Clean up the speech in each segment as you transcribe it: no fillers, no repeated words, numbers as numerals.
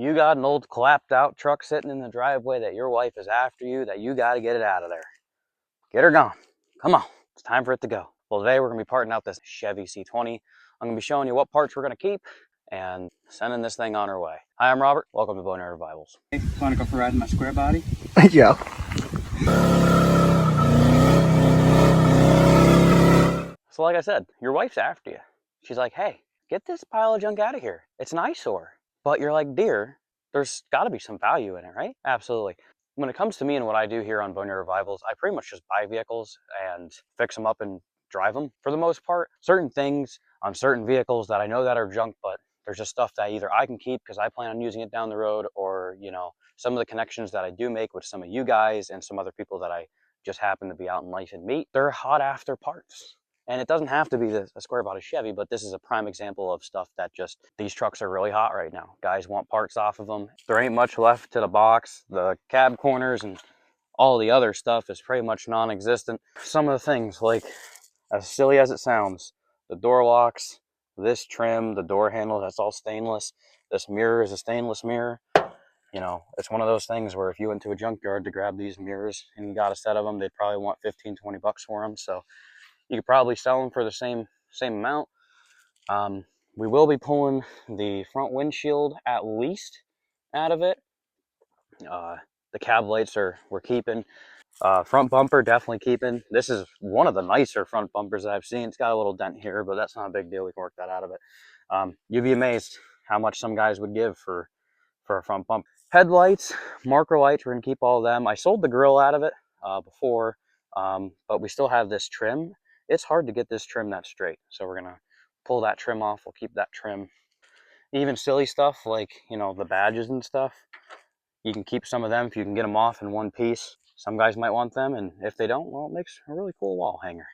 You got an old clapped out truck sitting in the driveway that your wife is after you, that you got to get it out of there. Get her gone. Come on, it's time for it to go. Well, today we're going to be parting out this Chevy C20. I'm going to be showing you what parts we're going to keep and sending this thing on our way. Hi, I'm Robert. Welcome to Bow and Arrow Revivals. Hey, want to go for a ride in my square body? Yeah. So like I said, your wife's after you. She's like, hey, get this pile of junk out of here. It's an eyesore. But you're like, dear, there's got to be some value in it, right? Absolutely. When it comes to me and what I do here on Bow and Arrow Revivals, I pretty much just buy vehicles and fix them up and drive them for the most part. Certain things on certain vehicles that I know that are junk, but there's just stuff that either I can keep because I plan on using it down the road, or, you know, some of the connections that I do make with some of you guys and some other people that I just happen to be out in life and meet, they're hot after parts. And it doesn't have to be a square body Chevy, but this is a prime example of stuff that just, these trucks are really hot right now. Guys want parts off of them. There ain't much left to the box. The cab corners and all the other stuff is pretty much non-existent. Some of the things, like, as silly as it sounds, the door locks, this trim, the door handle, that's all stainless. This mirror is a stainless mirror. You know, it's one of those things where if you went to a junkyard to grab these mirrors and you got a set of them, they'd probably want 15, 20 bucks for them. So you could probably sell them for the same amount. We will be pulling the front windshield at least out of it. The cab lights we're keeping. Front bumper definitely keeping. This is one of the nicer front bumpers that I've seen. It's got a little dent here, but that's not a big deal. We can work that out of it. You'd be amazed how much some guys would give for a front bumper. Headlights, marker lights, we're gonna keep all of them. I sold the grill out of it before, but we still have this trim. It's hard to get this trim that straight, so we're gonna pull that trim off. We'll keep that trim. Even silly stuff like, you know, the badges and stuff, you can keep some of them if you can get them off in one piece. Some guys might want them, and if they don't, well, it makes a really cool wall hanger.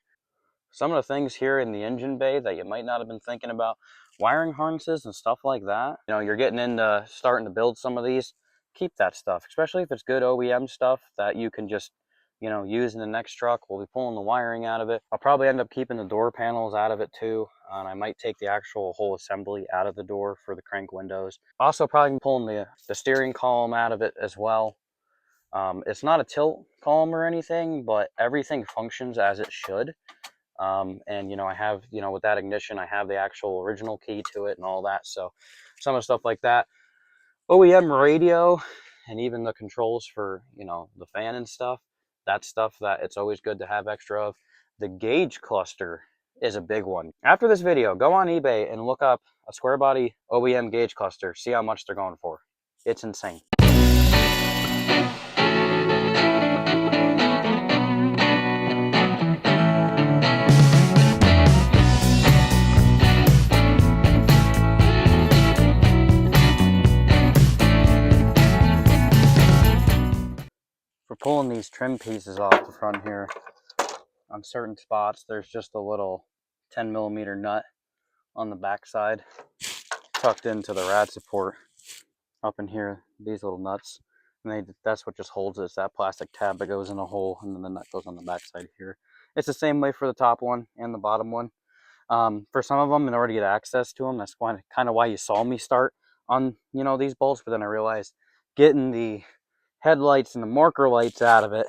Some of the things here in the engine bay that you might not have been thinking about, wiring harnesses and stuff like that. You know, you're getting into starting to build some of these, keep that stuff, especially if it's good OEM stuff that you can just, you know, use in the next truck. We'll be pulling the wiring out of it. I'll probably end up keeping the door panels out of it too, and I might take the actual whole assembly out of the door for the crank windows. Also probably pulling the steering column out of it as well. It's not a tilt column or anything, but everything functions as it should. And you know, I have, you know, with that ignition, I have the actual original key to it and all that. So some of the stuff like that, OEM radio, and even the controls for, you know, the fan and stuff, that's stuff that it's always good to have extra of. The gauge cluster is a big one. After this video, go on eBay and look up a square body OEM gauge cluster. See how much they're going for. It's insane. For pulling these trim pieces off the front here, on certain spots there's just a little 10mm nut on the back side tucked into the rad support up in here, these little nuts, and that's what just holds it. It's that plastic tab that goes in a hole, and then the nut goes on the back side here. It's the same way for the top one and the bottom one. For some of them, in order to get access to them, that's kind of why you saw me start on, you know, these bolts, but then I realized getting the headlights and the marker lights out of it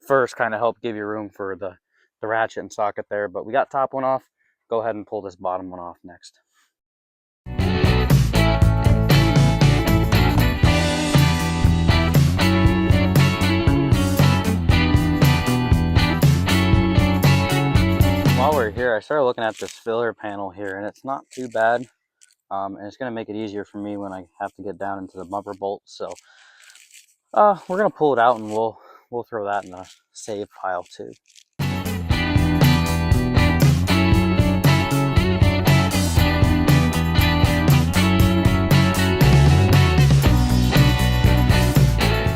first kind of helped give you room for the ratchet and socket there. But we got top one off. Go ahead and pull this bottom one off next. While we're here, I started looking at this filler panel here, and it's not too bad. And it's going to make it easier for me when I have to get down into the bumper bolts. So we're going to pull it out, and we'll throw that in the save pile too.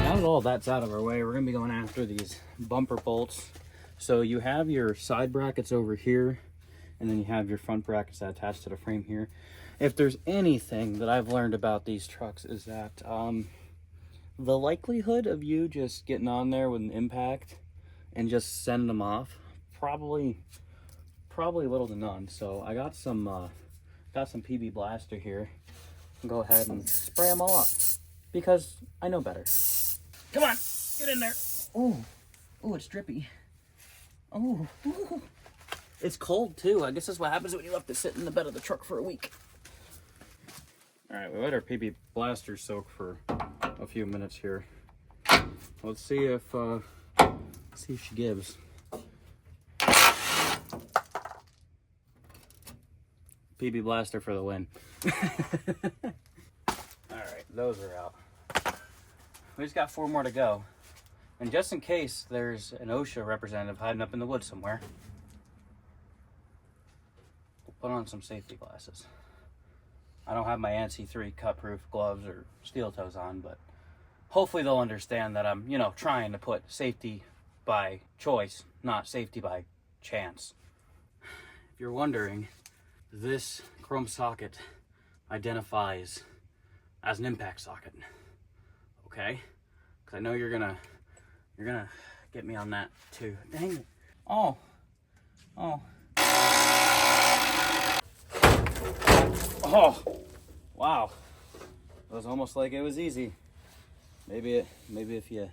Now that all that's out of our way, we're going to be going after these bumper bolts. So you have your side brackets over here, and then you have your front brackets that attach to the frame here. If there's anything that I've learned about these trucks is that the likelihood of you just getting on there with an impact and just sending them off, probably little to none. So I got some PB Blaster here and go ahead and spray them all up because I know better. Come on, get in there. Oh, it's drippy. Oh, it's cold too. I guess that's what happens when you left it sit in the bed of the truck for a week. All right, we let our PB blaster soak for a few minutes here. Let's see if she gives. PB blaster for the win. All right, those are out. We just got 4 more to go. And just in case there's an OSHA representative hiding up in the woods somewhere, we'll put on some safety glasses. I don't have my ANSI 3 cut-proof gloves or steel toes on, but hopefully they'll understand that I'm, trying to put safety by choice, not safety by chance. If you're wondering, this chrome socket identifies as an impact socket. Okay? Because I know you're gonna get me on that too. Dang it. Oh. Wow. It was almost like it was easy. Maybe if you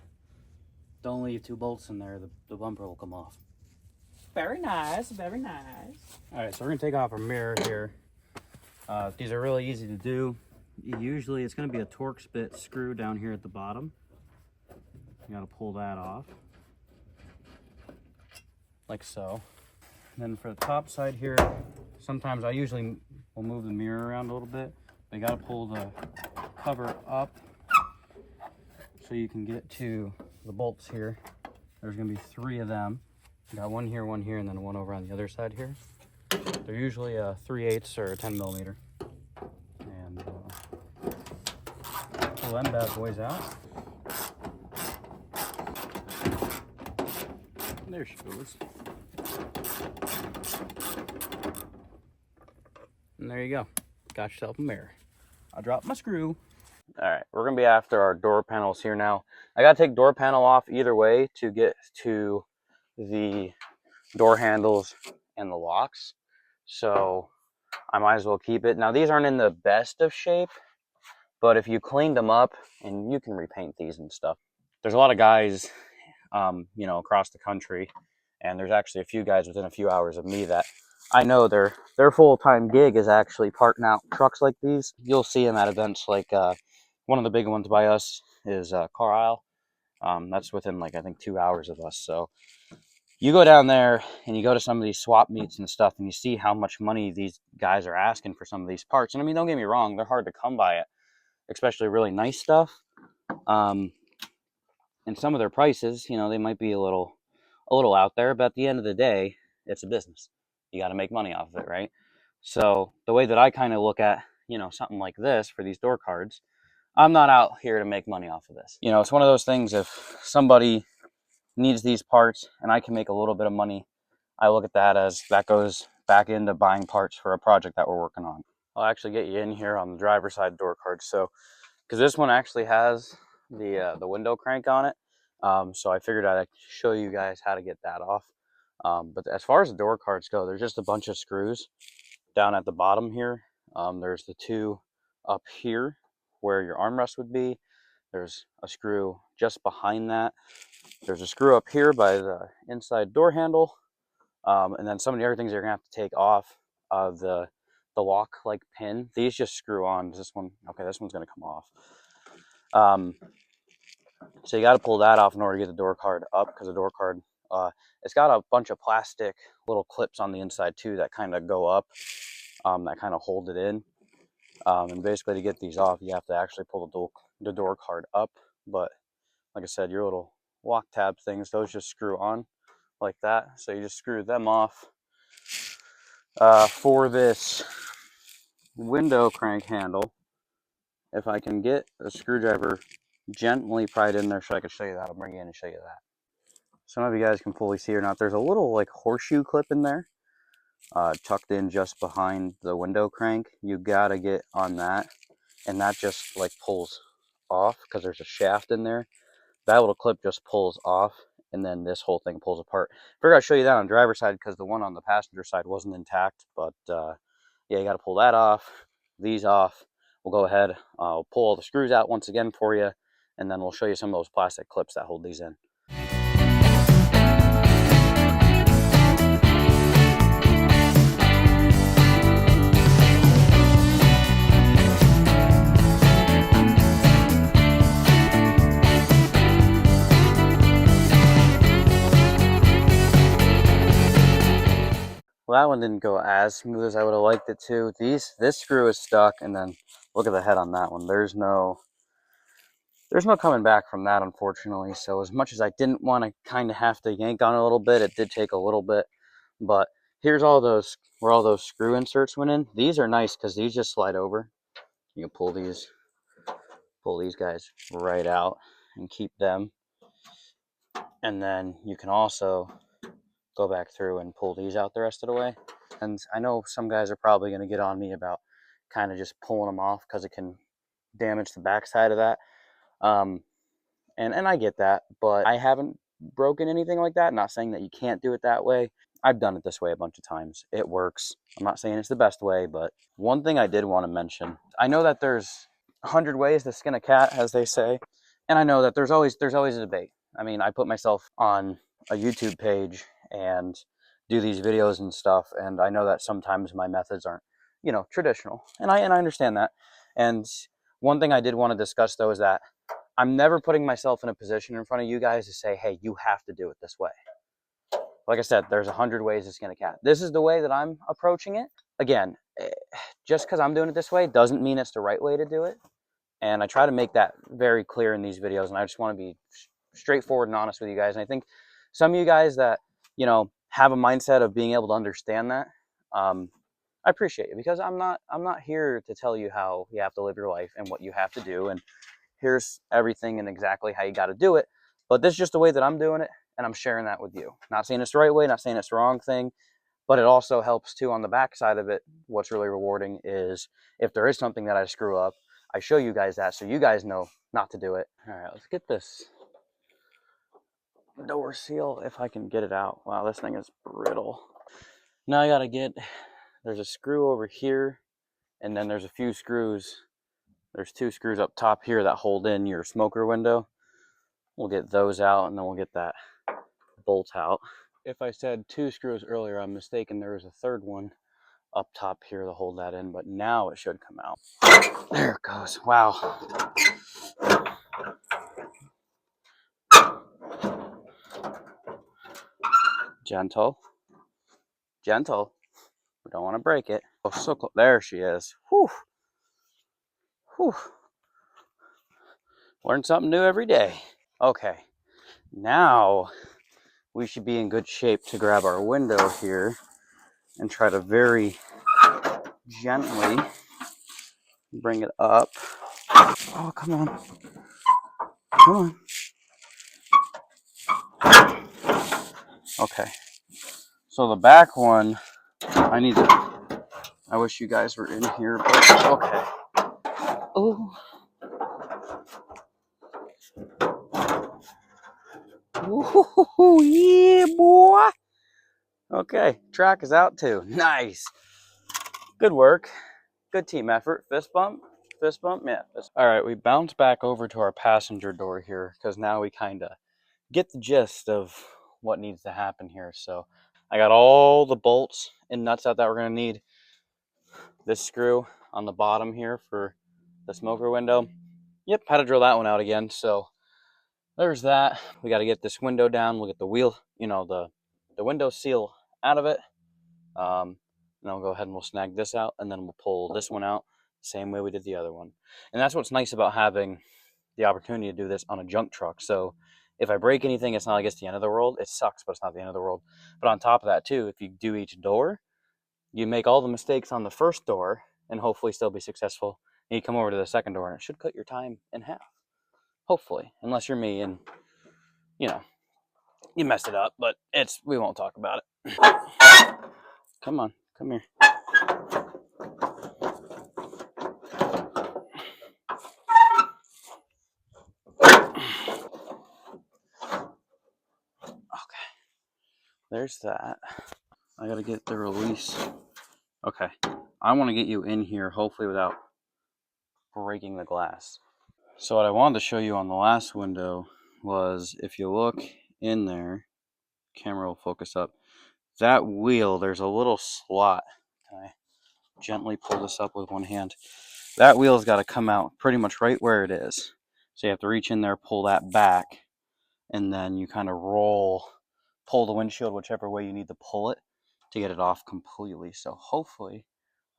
don't leave 2 bolts in there, the bumper will come off. Very nice, very nice. All right, so we're gonna take off our mirror here. These are really easy to do. Usually it's gonna be a Torx bit screw down here at the bottom. You gotta pull that off, like so. And then for the top side here, sometimes I usually will move the mirror around a little bit. But you gotta pull the cover up so you can get to the bolts here. There's gonna be 3 of them. Got one here, and then one over on the other side here. They're usually a 3/8 or a 10 millimeter. And pull them bad boys out. And there she goes. And there you go. Got yourself a mirror. I dropped my screw. All right, we're gonna be after our door panels here now. I gotta take door panel off either way to get to the door handles and the locks, so I might as well keep it. Now these aren't in the best of shape, but if you cleaned them up, and you can repaint these and stuff. There's a lot of guys across the country, and there's actually a few guys within a few hours of me that I know their full-time gig is actually parting out trucks like these. You'll see them at events like one of the big ones by us is Carlisle. That's within I think 2 hours of us. So you go down there and you go to some of these swap meets and stuff, and you see how much money these guys are asking for some of these parts. And I mean, don't get me wrong, they're hard to come by it, especially really nice stuff. And some of their prices, they might be a little out there, but at the end of the day, it's a business. You got to make money off of it, right? So the way that I kind of look at, something like this for these door cards, I'm not out here to make money off of this. It's one of those things, if somebody needs these parts and I can make a little bit of money, I look at that as that goes back into buying parts for a project that we're working on. I'll actually get you in here on the driver's side door card. So, because this one actually has the window crank on it. So I figured I'd show you guys how to get that off. But as far as the door cards go, there's just a bunch of screws down at the bottom here. There's the 2 up here where your armrest would be. There's a screw just behind that. There's a screw up here by the inside door handle. And then some of the other things you're gonna have to take off of the lock pin. These just screw on. This one, okay, this one's gonna come off. So you got to pull that off in order to get the door card up, because the door card, it's got a bunch of plastic little clips on the inside too that kind of go up, that kind of hold it in. And basically to get these off, you have to actually pull the door card up. But like I said, your little lock tab things, those just screw on like that. So you just screw them off. For this window crank handle, if I can get a screwdriver gently pried in there so I can show you that, I'll bring you in and show you that. Some of you guys can fully see or not. There's a little horseshoe clip in there, tucked in just behind the window crank. You gotta get on that, and that just pulls off because there's a shaft in there. That little clip just pulls off, and then this whole thing pulls apart. Figured I'd show you that on the driver's side because the one on the passenger side wasn't intact. But yeah, you gotta pull that off, these off. we'll go ahead, I'll pull all the screws out once again for you, and then we'll show you some of those plastic clips that hold these in. Well, that one didn't go as smooth as I would have liked it to. This screw is stuck, and then look at the head on that one. There's no coming back from that, unfortunately. So as much as I didn't want to kind of have to yank on it a little bit, it did take a little bit. But here's all those, where all those screw inserts went in. These are nice because these just slide over. You can pull these guys right out and keep them. And then you can also go back through and pull these out the rest of the way. And I know some guys are probably going to get on me about kind of just pulling them off because it can damage the backside of that. And I get that, but I haven't broken anything like that. Not saying that you can't do it that way. I've done it this way a bunch of times. It works. I'm not saying it's the best way, but one thing I did want to mention, I know that there's 100 ways to skin a cat, as they say, and I know that there's always a debate. I mean, I put myself on a YouTube page and do these videos and stuff, and I know that sometimes my methods aren't, traditional, and I understand that. And one thing I did want to discuss though is that I'm never putting myself in a position in front of you guys to say, hey, you have to do it this way. Like I said, there's 100 ways to skin a cat. This is the way that I'm approaching it. Again, just because I'm doing it this way doesn't mean it's the right way to do it. And I try to make that very clear in these videos. And I just want to be straightforward and honest with you guys. And I think some of you guys that, have a mindset of being able to understand that, I appreciate it, because I'm not here to tell you how you have to live your life and what you have to do. And here's everything and exactly how you got to do it. But this is just the way that I'm doing it, and I'm sharing that with you. Not saying it's the right way, not saying it's the wrong thing, but it also helps too on the back side of it. What's really rewarding is if there is something that I screw up, I show you guys that so you guys know not to do it. All right, let's get this door seal if I can get it out. Wow, this thing is brittle. Now I got to there's a screw over here, and then there's a few screws. There's 2 screws up top here that hold in your smoker window. We'll get those out, and then we'll get that bolt out. If I said 2 screws earlier, I'm mistaken. There was a 3rd one up top here to hold that in, but now it should come out. There it goes. Wow. Gentle. Gentle. We don't want to break it. Oh, so close. There she is. Whew. Whew. Learn something new every day. Okay. Now we should be in good shape to grab our window here and try to very gently bring it up. Oh, come on. Come on. Okay. So the back one, I wish you guys were in here, but okay. Oh. Ooh, yeah, boy. Okay, track is out too. Nice. Good work. Good team effort. Fist bump. Fist bump. Yeah. All right, we bounce back over to our passenger door here because now we kind of get the gist of what needs to happen here. So I got all the bolts and nuts out that we're going to need. This screw on the bottom here for the smoker window. Yep, had to drill that one out again. So there's that. We got to get this window down. We'll get the wheel, the window seal out of it. And I'll go ahead and we'll snag this out, and then we'll pull this one out the same way we did the other one. And that's what's nice about having the opportunity to do this on a junk truck. So if I break anything, it's not like it's the end of the world. It sucks, but it's not the end of the world. But on top of that too, if you do each door, you make all the mistakes on the first door and hopefully still be successful. And you come over to the second door and it should cut your time in half. Hopefully, unless you're me and, you messed it up, but we won't talk about it. Come on, come here. Okay, there's that. I gotta get the release. Okay, I want to get you in here, hopefully without breaking the glass. So what I wanted to show you on the last window was, if you look in there, camera will focus up, that wheel, there's a little slot. Can I gently pull this up with one hand? That wheel's got to come out pretty much right where it is. So you have to reach in there, pull that back, and then you kind of pull the windshield whichever way you need to pull it to get it off completely. So hopefully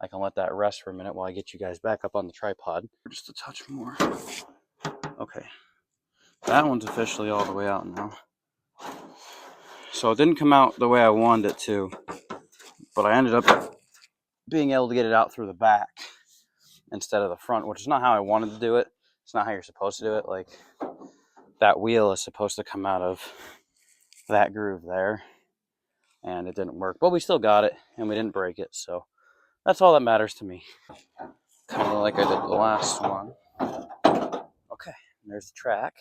I can let that rest for a minute while I get you guys back up on the tripod. Just a touch more. Okay, that one's officially all the way out now. So it didn't come out the way I wanted it to, but I ended up being able to get it out through the back instead of the front, which is not how I wanted to do it. It's not how you're supposed to do it. Like, that wheel is supposed to come out of that groove there, and it didn't work. But we still got it, and we didn't break it, so that's all that matters to me. Kind of like I did the last one. Okay, there's the track.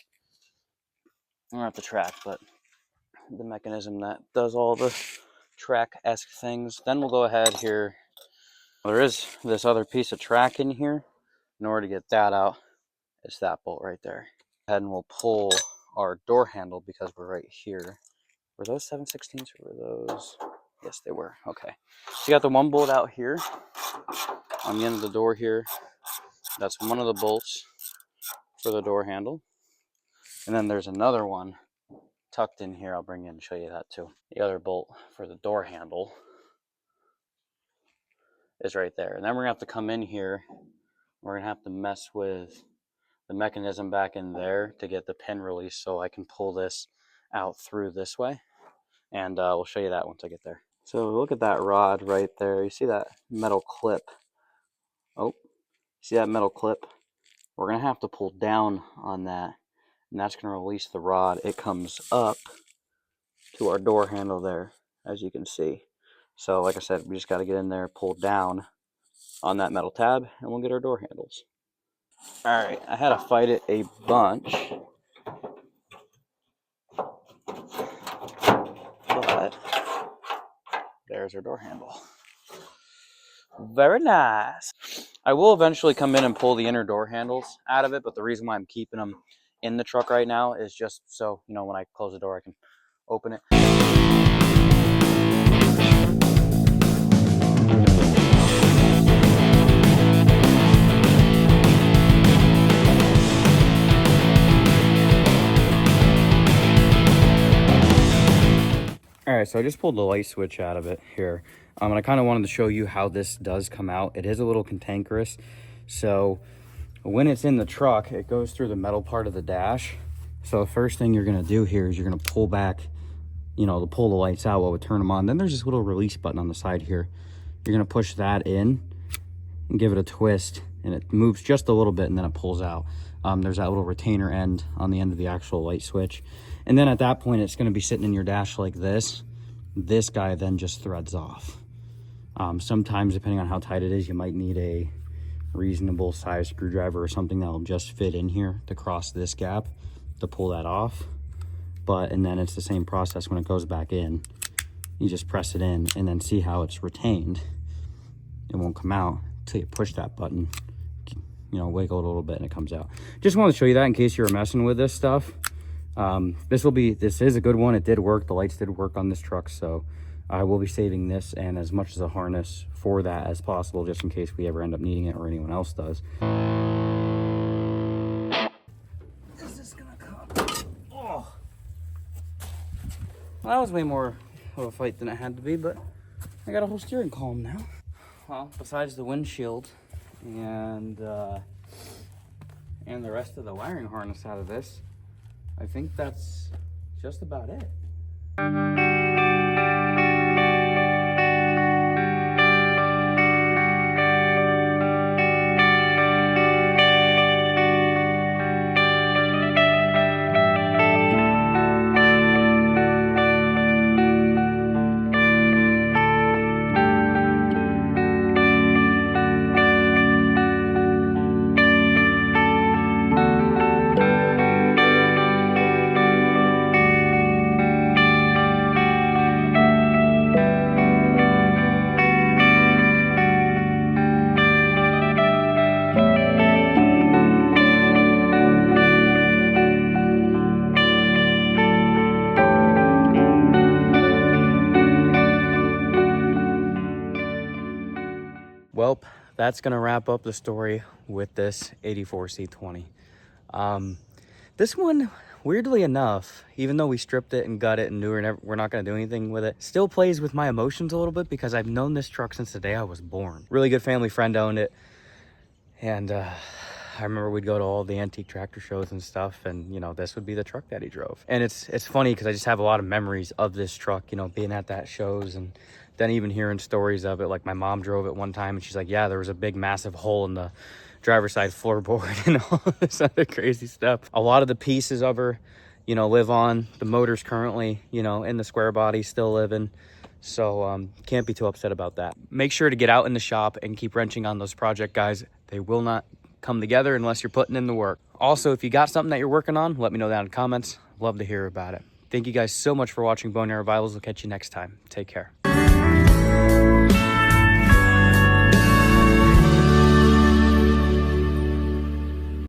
Or not the track, but the mechanism that does all the track-esque things. Then we'll go ahead here. There is this other piece of track in here. In order to get that out, it's that bolt right there. And we'll pull our door handle because we're right here. Were those 7/16s or were those? Yes, they were. Okay. So you got the one bolt out here on the end of the door here. That's one of the bolts for the door handle. And then there's another one tucked in here. I'll bring in and show you that too. The other bolt for the door handle is right there. And then we're gonna have to come in here. We're gonna have to mess with the mechanism back in there to get the pin released so I can pull this out through this way. And we'll show you that once I get there. So look at that rod right there. You see that metal clip? Oh, see that metal clip? We're gonna have to pull down on that, and that's gonna release the rod. It comes up to our door handle there, as you can see. So like I said, we just got to get in there, pull down on that metal tab, and we'll get our door handles. All right, I had to fight it a bunch, but there's our door handle. Very nice. I will eventually come in and pull the inner door handles out of it, but the reason why I'm keeping them in the truck right now is just so, you know, when I close the door, I can open it. All right, so I just pulled the light switch out of it here. And I kind of wanted to show you how this does come out. It is a little cantankerous. So when it's in the truck, it goes through the metal part of the dash. So the first thing you're gonna do here is you're gonna pull back, you know, to pull the lights out while we turn them on. Then there's this little release button on the side here. You're gonna push that in and give it a twist, and it moves just a little bit and then it pulls out. There's that little retainer end on the end of the actual light switch. And then at that point, it's gonna be sitting in your dash like this. This guy then just threads off. Sometimes, depending on how tight it is, you might need a reasonable size screwdriver or something that'll just fit in here to cross this gap to pull that off. And then it's the same process when it goes back in. You just press it in and then see how it's retained. It won't come out until you push that button, you know, wiggle it a little bit and it comes out. Just wanted to show you that in case you were messing with this stuff. This is a good one. It did work. The lights did work on this truck, so I will be saving this and as much as a harness for that as possible, just in case we ever end up needing it or anyone else does. Is this gonna come? Oh, well, that was way more of a fight than it had to be, but I got a whole steering column now. Well, besides the windshield and the rest of the wiring harness out of this, I think that's just about it. that's going to wrap up the story with this 84 C20. This one, weirdly enough, even though we stripped it and gut it and knew we're not going to do anything with it, still plays with my emotions a little bit because I've known this truck since the day I was born. Really good family friend owned it. And I remember we'd go to all the antique tractor shows and stuff, and you know, this would be the truck that he drove. And it's funny because I just have a lot of memories of this truck, you know, being at that shows and then even hearing stories of it. Like my mom drove it one time and she's like, yeah, there was a big massive hole in the driver's side floorboard and all this other crazy stuff. A lot of the pieces of her, you know, live on. The motor's currently, you know, in the square body, still living. So can't be too upset about that. Make sure to get out in the shop and keep wrenching on those project guys. They will not come together unless you're putting in the work. Also, if you got something that you're working on, let me know down in the comments. Love to hear about it. Thank you guys so much for watching Boneyard Revivals. We'll catch you next time. Take care.